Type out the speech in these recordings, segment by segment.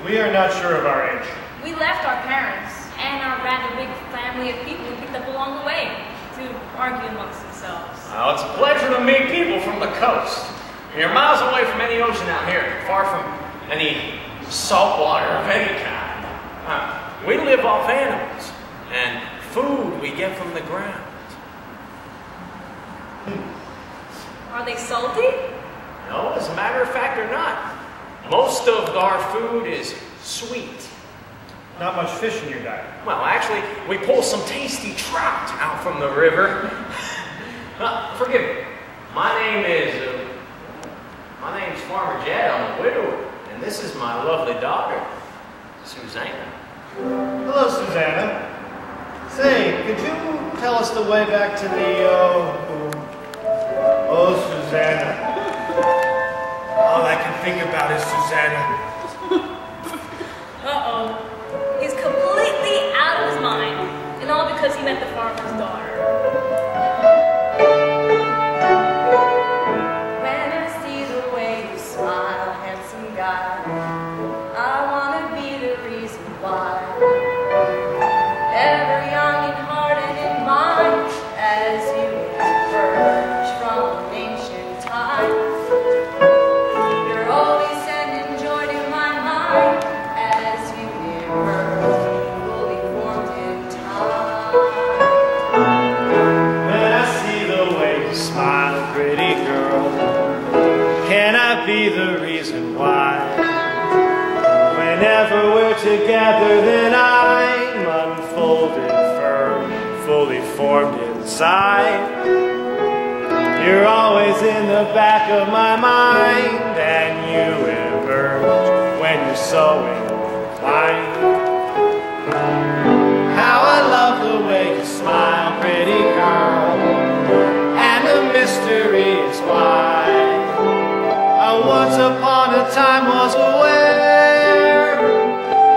We are not sure of our age. We left our parents and our rather big family of people we picked up along the way to argue amongst themselves. Well, it's a pleasure to meet people from the coast. You're miles away from any ocean out here, far from any salt water of any kind. We live off animals and food we get from the ground. Are they salty? No, as a matter of fact, they're not. Most of our food is sweet. Not much fish in your diet. Well, actually, we pull some tasty trout out from the river. Forgive me. My name's Farmer Jed. I'm a widower, and this is my lovely daughter, Susanna. Hello, Susanna. Say, could you tell us the way back to the, oh, Susanna. All I can think about is Susanna. Uh-oh. He's completely out of his mind, and all because he met the farmer's daughter. When I see the way you smile, handsome guy, I want to be the reason why. Ever young in heart and in mind, as you emerge from ancient time. You're always sending joy to my mind, as you emerge, fully formed in time. When I see the way you smile, pretty girl, can I be the reason why? Whenever we're together, then I'm unfolded, firm, fully formed inside. You're always in the back of my mind, and you emerge when you're so inclined. How I love the way you smile, pretty girl, and the mystery is why I once upon a time was aware,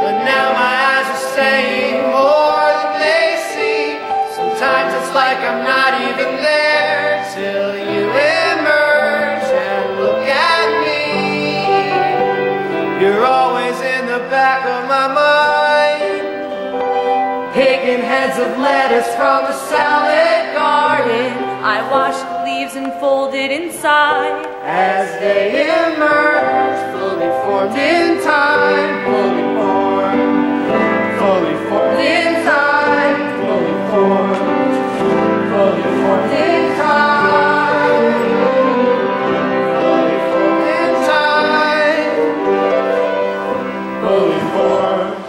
but now my eyes are saying more than they see. Sometimes it's like I'm not even there till you emerge and look at me. You're always in the back of my mind, picking heads of lettuce from the salad garden. I watch the leaves unfolded inside, as they emerge, fully formed in time, fully formed in time, fully formed in time, fully formed in time, fully formed.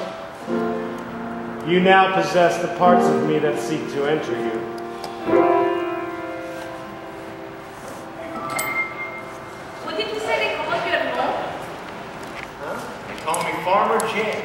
You now possess the parts of me that seek to enter you. What did you say they called you at home? Huh? They call me Farmer Jed.